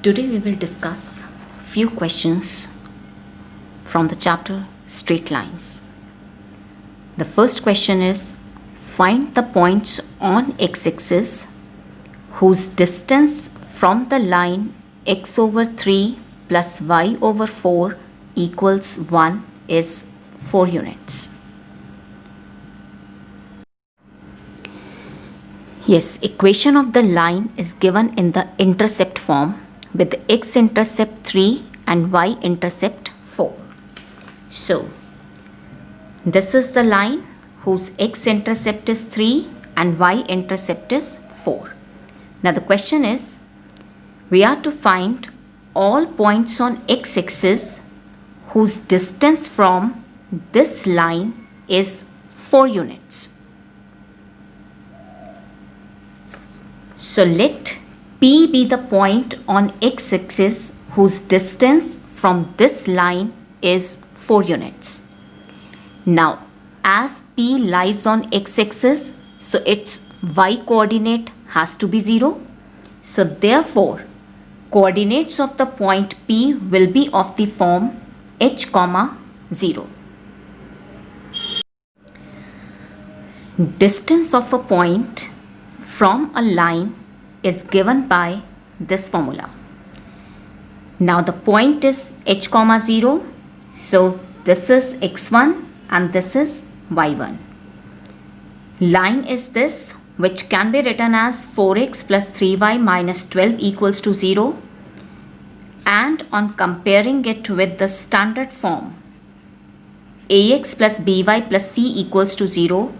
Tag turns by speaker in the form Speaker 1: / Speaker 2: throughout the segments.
Speaker 1: Today we will discuss few questions from the chapter Straight Lines. The first question is, find the points on x-axis whose distance from the line x over 3 plus y over 4 equals 1 is 4 units. Yes, equation of the line is given in the intercept form with x-intercept 3 and y-intercept 4. So, this is the line whose x-intercept is 3 and y-intercept is 4. Now the question is, we are to find all points on x-axis whose distance from this line is 4 units. So let P be the point on x-axis whose distance from this line is 4 units. Now, as P lies on x-axis, so its y-coordinate has to be 0. So therefore, coordinates of the point P will be of the form h, 0. Distance of a point from a line is given by this formula. Now the point is h, 0. So this is x1 and this is y1. Line is this, which can be written as 4x plus 3y minus 12 equals to 0. And on comparing it with the standard form, ax plus by plus c equals to 0,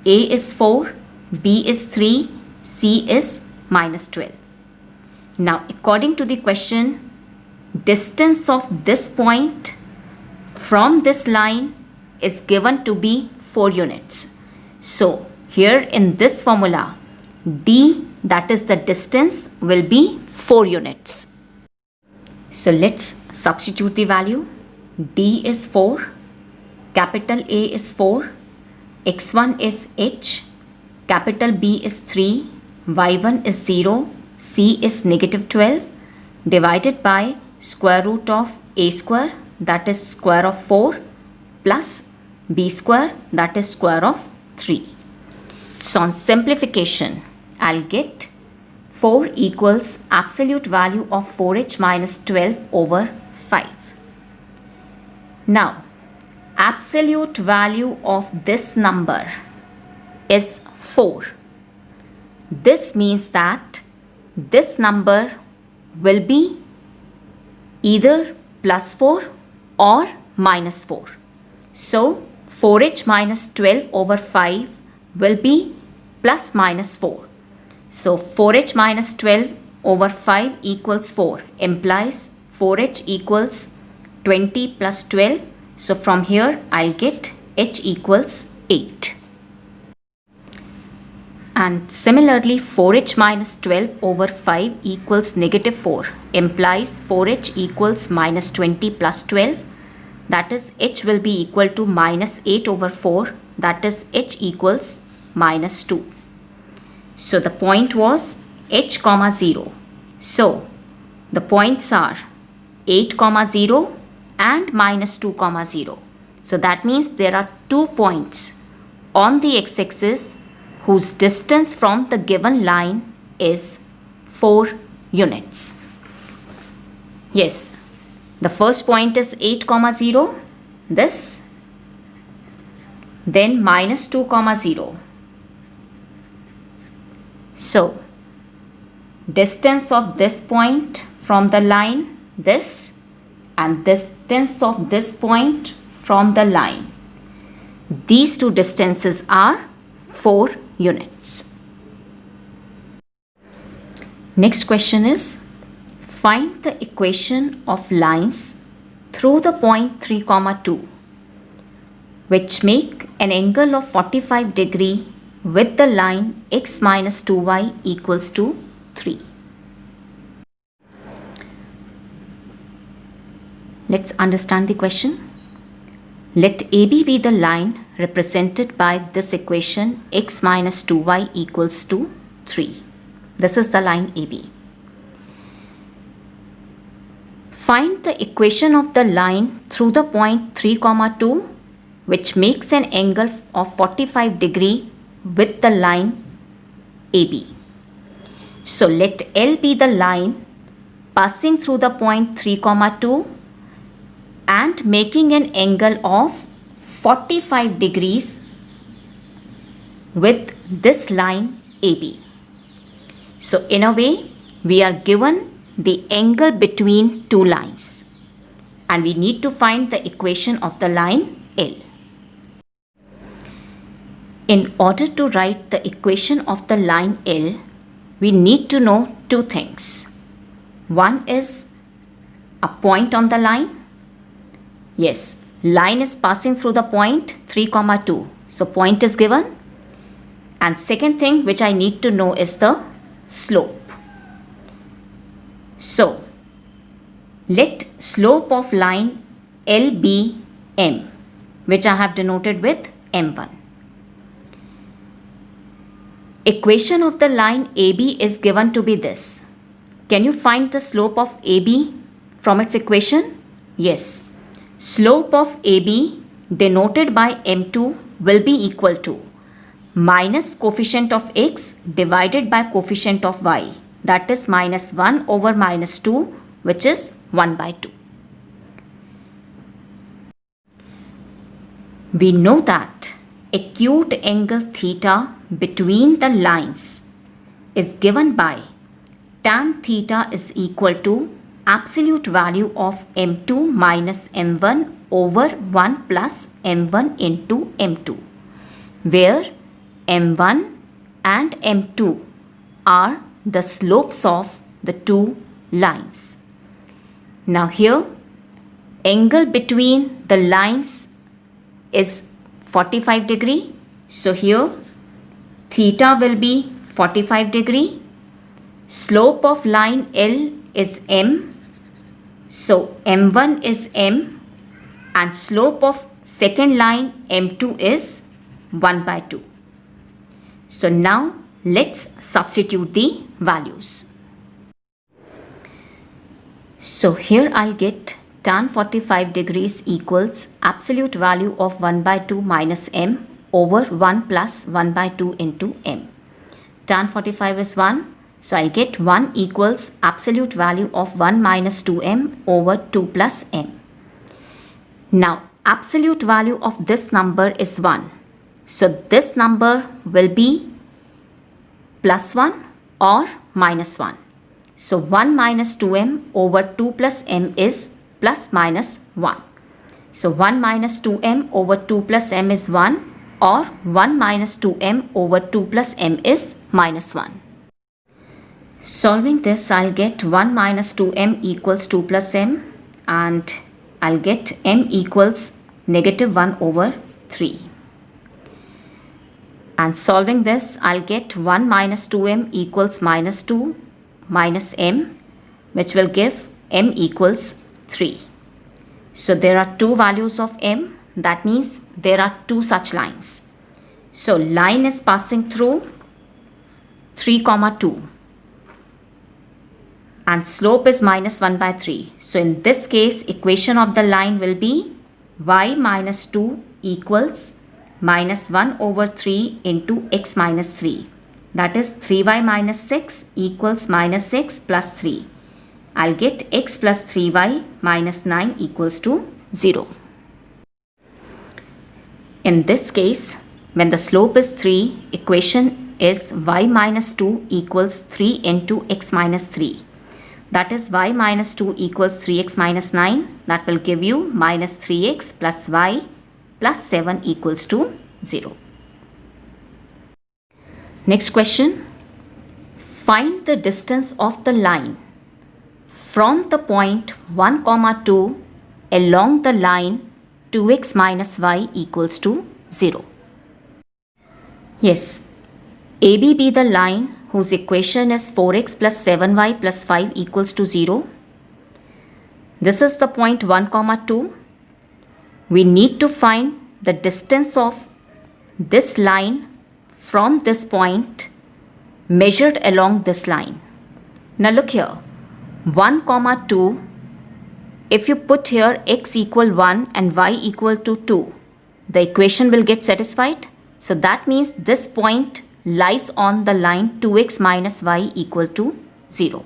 Speaker 1: a is 4, b is 3, c is minus 12. Now, according to the question, distance of this point from this line is given to be 4 units. So, here in this formula, d, that is the distance, will be 4 units. So, let's substitute the value. D is 4, capital A is 4, x1 is h, capital B is 3, y1 is 0, c is negative 12, divided by square root of a square, that is square of 4, plus b square, that is square of 3. So on simplification, I'll get 4 equals absolute value of 4h minus 12 over 5. Now, absolute value of this number is 4. This means that this number will be either plus 4 or minus 4. So, 4h minus 12 over 5 will be plus minus 4. So, 4h minus 12 over 5 equals 4 implies 4h equals 20 plus 12. So, from here I'll get h equals 8. And similarly, 4h minus 12 over 5 equals negative 4 implies 4h equals minus 20 plus 12. That is, h will be equal to minus 8 over 4. That is, h equals minus 2. So the point was h, 0. So the points are 8, 0 and minus 2, 0. So that means there are 2 points on the x-axis whose distance from the given line is 4 units. Yes, the first point is 8, 0, this, then minus 2, 0. So, distance of this point from the line, this, and distance of this point from the line. These two distances are 4 units. Next question is, find the equation of lines through the point 3, 2, which make an angle of 45 degree with the line x minus 2y equals to 3. Let's understand the question. Let AB be the line represented by this equation x minus 2y equals to 3. This is the line AB. Find the equation of the line through the point 3, 2, which makes an angle of 45 degree with the line AB. So let L be the line passing through the point 3, 2 and making an angle of 45 degrees with this line AB. So in a way, we are given the angle between two lines and we need to find the equation of the line L. In order to write the equation of the line L, we need to know two things. One is a point on the line. Yes, line is passing through the point 3, 2. So point is given. And second thing which I need to know is the slope. So let slope of line L be M, which I have denoted with M1. Equation of the line AB is given to be this. Can you find the slope of AB from its equation? Yes. Slope of AB denoted by M2 will be equal to minus coefficient of x divided by coefficient of y, that is minus 1 over minus 2, which is 1 by 2. We know that acute angle theta between the lines is given by tan theta is equal to absolute value of M2 minus M1 over 1 plus M1 into M2, where M1 and M2 are the slopes of the two lines. Now here, angle between the lines is 45 degree. So here, theta will be 45 degree. Slope of line L is M. So M1 is M and slope of second line M2 is 1 by 2. So now let's substitute the values. So here I'll get tan 45 degrees equals absolute value of 1 by 2 minus M over 1 plus 1 by 2 into M. Tan 45 is 1. So I'll get 1 equals absolute value of 1 minus 2M over 2 plus M. Now absolute value of this number is 1. So this number will be plus 1 or minus 1. So 1 minus 2m over 2 plus m is plus minus 1. So 1 minus 2m over 2 plus m is 1 or 1 minus 2m over 2 plus m is minus 1. Solving this, I'll get 1 minus 2m equals 2 plus m and I'll get m equals negative 1 over 3. And solving this, I'll get 1 minus 2m equals minus 2 minus m, which will give m equals 3. So there are two values of m. That means there are two such lines. So line is passing through 3, 2. And slope is minus 1 by 3. So in this case, equation of the line will be y minus 2 equals minus 1 over 3 into x minus 3. That is 3y minus 6 equals minus 6 plus 3. I'll get x plus 3y minus 9 equals to 0. In this case, when the slope is 3, equation is y minus 2 equals 3 into x minus 3. That is y minus 2 equals 3x minus 9. That will give you minus 3x plus y plus 7 equals to 0. Next question. Find the distance of the line from the point 1, 2 along the line 2x minus y equals to 0. Yes, AB be the line whose equation is 4x plus 7y plus 5 equals to 0. This is the point 1, 2. We need to find the distance of this line from this point measured along this line. Now look here, 1, 2 if you put here x equal 1 and y equal to 2, the equation will get satisfied. So that means this point lies on the line 2x minus y equal to 0.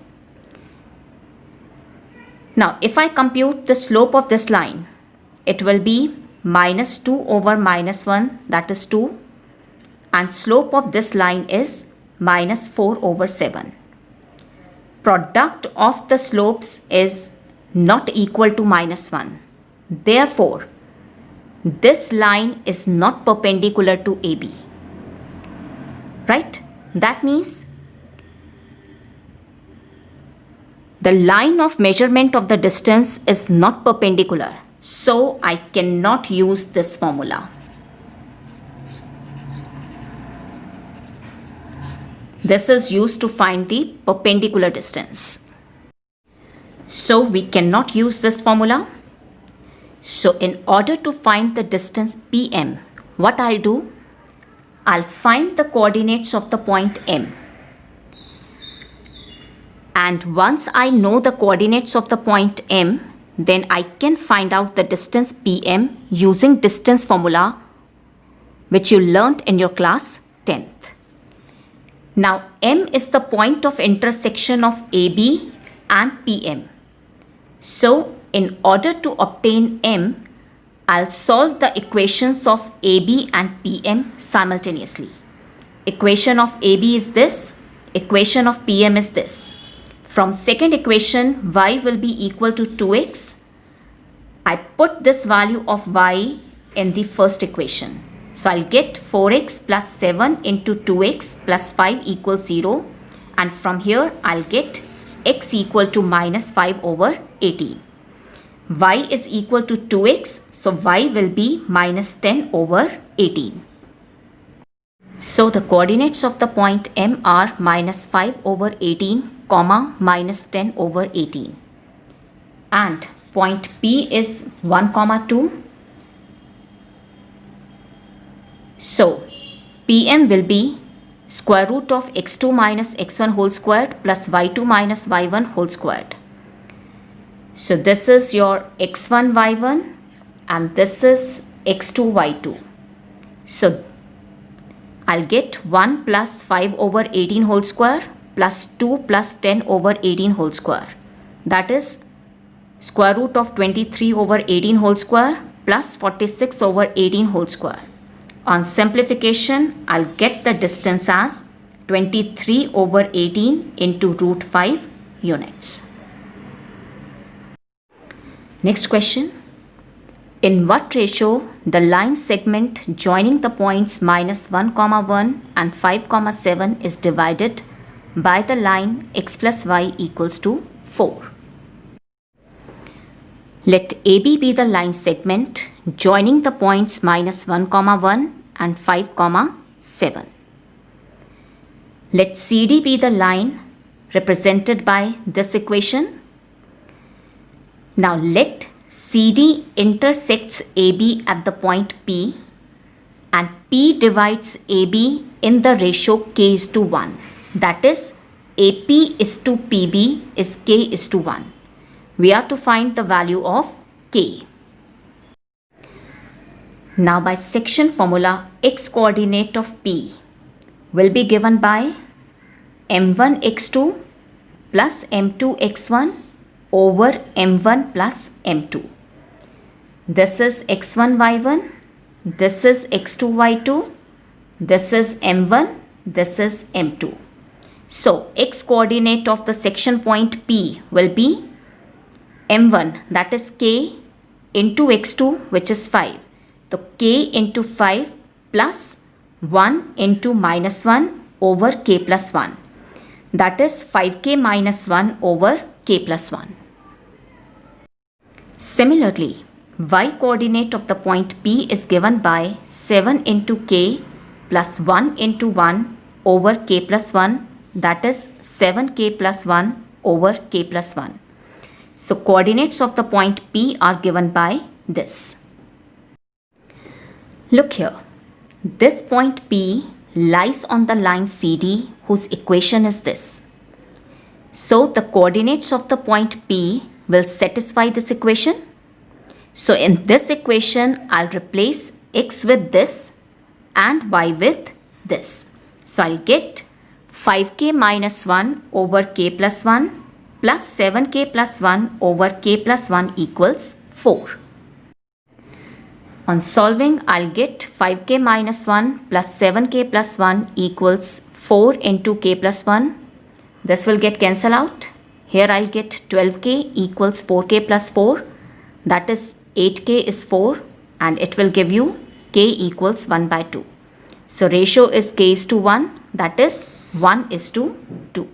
Speaker 1: Now if I compute the slope of this line, it will be minus 2 over minus 1, that is 2, and slope of this line is minus 4 over 7. Product of the slopes is not equal to minus 1. Therefore, this line is not perpendicular to AB. Right? That means the line of measurement of the distance is not perpendicular. So I cannot use this formula. This is used to find the perpendicular distance. So we cannot use this formula. So in order to find the distance PM, what I'll do? I'll find the coordinates of the point M. And once I know the coordinates of the point M, then I can find out the distance PM using distance formula which you learnt in your class 10th. Now M is the point of intersection of AB and PM. So in order to obtain M, I'll solve the equations of AB and PM simultaneously. Equation of AB is this, equation of PM is this. From second equation, y will be equal to 2x. I put this value of y in the first equation. So I'll get 4x plus 7 into 2x plus 5 equals 0. And from here, I'll get x equal to minus 5 over 18. Y is equal to 2x, so y will be minus 10 over 18. So the coordinates of the point M are minus 5 over 18, comma, minus 10 over 18. And point P is 1, comma 2. So PM will be square root of x2 minus x1 whole squared plus y2 minus y1 whole squared. So this is your x1 y1 and this is x2 y2. So I'll get 1 plus 5 over 18 whole square plus 2 plus 10 over 18 whole square. That is square root of 23 over 18 whole square plus 46 over 18 whole square. On simplification, I'll get the distance as 23 over 18 into root 5 units. Next question. In what ratio the line segment joining the points minus 1, 1 and 5, 7 is divided by the line x plus y equals to 4? Let AB be the line segment joining the points minus 1, 1 and 5, 7. Let CD be the line represented by this equation. Now let CD intersects AB at the point P and P divides AB in the ratio K is to 1. That is AP is to PB is K is to 1. We are to find the value of K. Now by section formula, x coordinate of P will be given by m1 x2 plus m2 x1 over m1 plus m2. This is x1 y1, this is x2 y2, this is m1, this is m2. So x coordinate of the section point P will be m1, that is k, into x2, which is 5. So k into 5 plus 1 into minus 1 over k plus 1. That is 5k minus 1 over k plus 1. Similarly, y coordinate of the point P is given by 7 into k plus 1 into 1 over k plus 1. That is 7k plus 1 over k plus 1. So coordinates of the point P are given by this. Look here. This point P lies on the line CD whose equation is this. So the coordinates of the point P will satisfy this equation. So in this equation, I'll replace x with this and y with this. So I'll get 5k minus 1 over k plus 1 plus 7k plus 1 over k plus 1 equals 4. On solving, I'll get 5k minus 1 plus 7k plus 1 equals 4 into k plus 1. This will get cancelled out. Here I'll get 12k equals 4k plus 4. That is 8k is 4 and it will give you k equals 1 by 2. So ratio is k is to 1, that is 1 is to 2.